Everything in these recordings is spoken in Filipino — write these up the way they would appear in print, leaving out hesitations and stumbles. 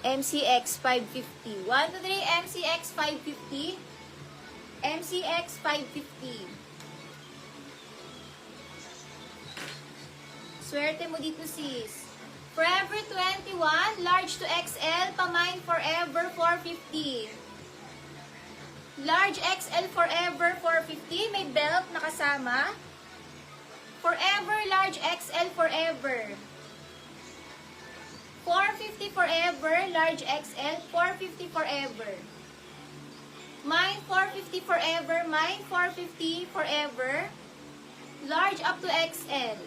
1. MCX 550. 1, 2, 3, MCX 550. MCX 550. Swerte mo dito, sis. Forever 21, large to XL, pamine forever 450. Large XL forever 450, may belt na kasama. Forever large XL forever. 450 forever, large XL, 450 forever. Mine 450 forever, mine 450 forever. Large up to XL.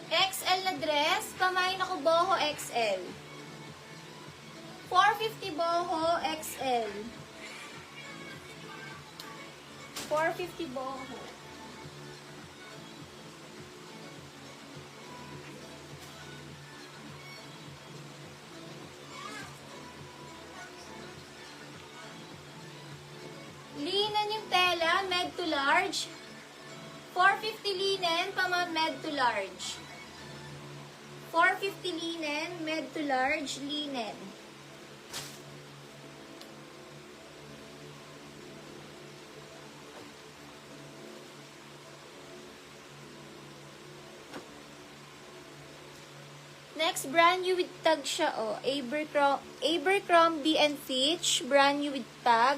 XL na dress, pamain ako boho XL. 450 boho XL. 450 boho. Linen yung tela, med to large. 450 linen, pama med to large. 450 linen, med to large, linen. Next, brand new with tag siya, oh. Abercrombie and Fitch, brand new with tag.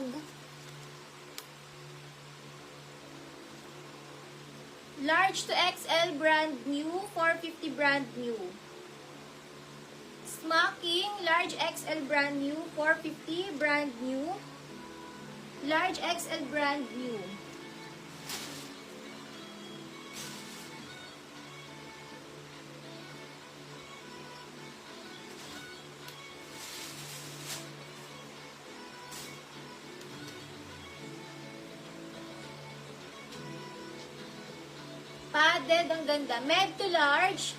Large to XL, brand new, 450 brand new. Smocking, large XL brand new, 450 brand new. Large XL brand new. Padded, ang ganda. Med to large.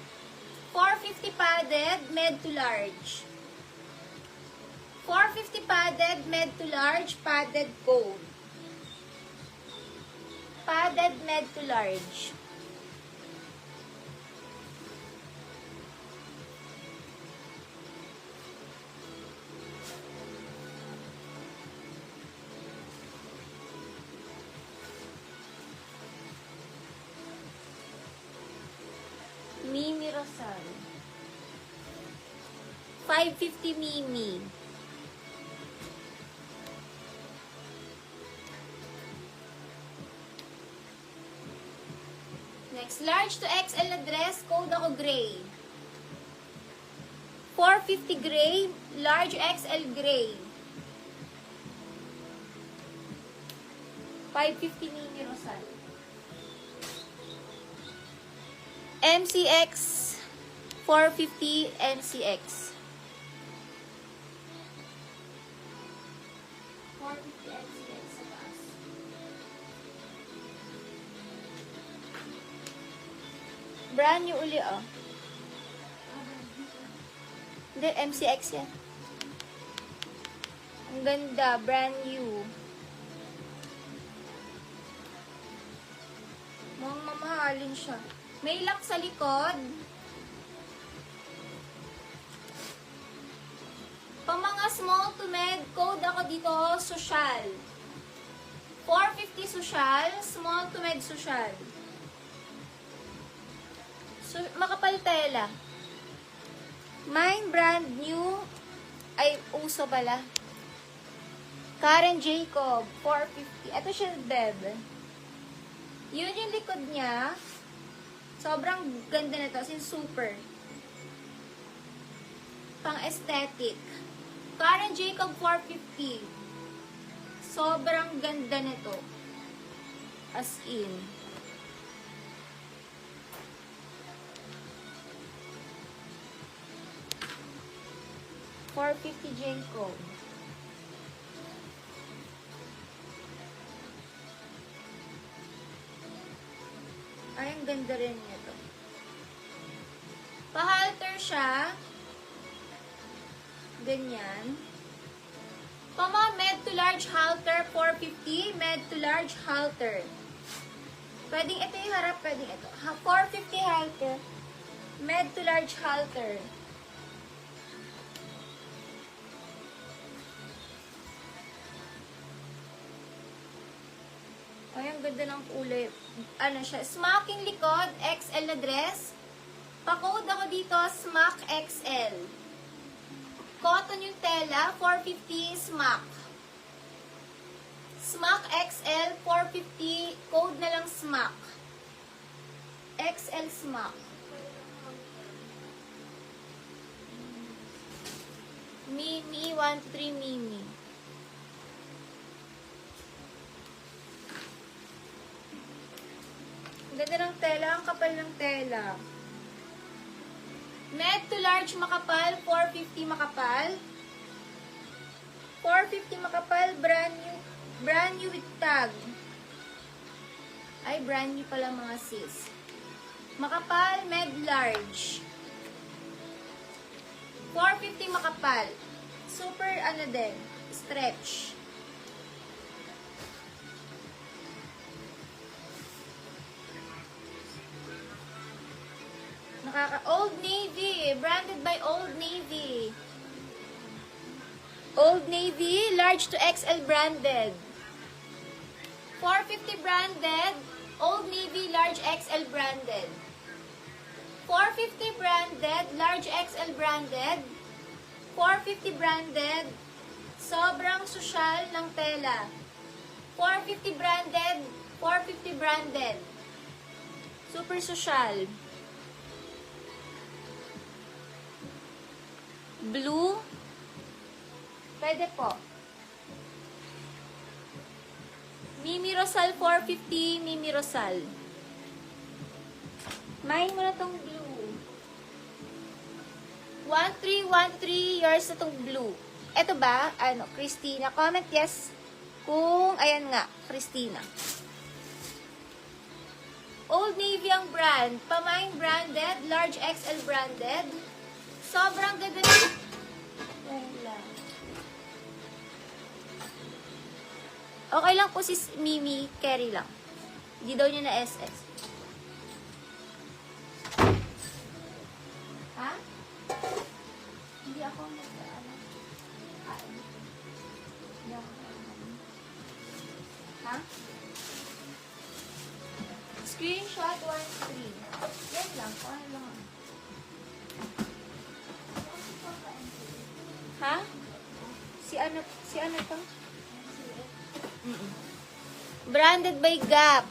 450 padded, med to large. 450 padded, med to large, padded coat. Padded, med to large. Mimi Rosal. 550 Mimi. Next, large to XL na dress, code ako gray. 450 gray, large XL gray. 550 Mimi Rosal. MCX 450 MCX 450 MCX sa taas. Brand new uli, oh. Hindi, MCX yan. Ang ganda, brand new. Mukhang mamahalin siya. May lock sa likod. Pang mga small to med, code ako dito, social. 450 social, small to med social. So, makapal tela. Mine brand new, ay uso pala. Karen Jacob, 450. Ito siya, beb. Yun yung likod niya. Sobrang ganda na to. As in, super. Pang-aesthetic. Karen Jacob 450. Sobrang ganda na to. As in. $450 Jacob. Ay, ang ganda rin nito. siya. Ganyan. Pama, med to large halter, 450. Med to large halter. Pwedeng ito yung harap, pwedeng ito. 450 halter. Med to large halter. Ay, ang ganda ng kulay. Ano siya? Smocking likod, XL na dress. Pa-code ako dito, Smock XL. Cotton yung tela, 450 smock. Smock XL, 450, code na lang smock. XL smock. Mimi, 1-3 Mimi. Ganda ng tela, ang kapal ng tela. Med to large makapal, 450 makapal. 450 makapal, brand new with tag. Ay, brand new pala mga sis. Makapal, med large. 450 makapal. Super, ano din, stretch. Old Navy, branded by Old Navy. Old Navy, large to XL branded. 450 branded, Old Navy, large XL branded. 450 branded, large XL branded. 450 branded, sobrang sosyal ng tela. 450 branded, 450 branded. Super sosyal. Blue. Pwede po. Mimi Rosal 450, Mimi Rosal. Mine mo na tong blue. 1313 yours na tong blue. Ito ba? Ano, Christina? Comment yes kung, ayan nga, Christina. Old Navy ang brand. Pamain branded, large XL branded. Sobrang ganda na. Okay lang po si Mimi, carry lang. Hindi daw niya na SS. Ha? Hindi ako nag-ano. Hindi ako nag-ano. Ha? Screenshot 1-3. Yan lang. Ano lang. Ha? Si ano to? Branded by Gap.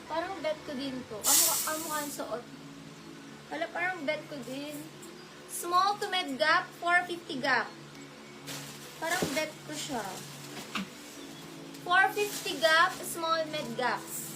Parang bet ko din to. Kamukha ang suot. Wala, parang bet ko din. Small to med Gap, 450 Gap. Parang bet ko siya. 450 Gap, small med Gaps.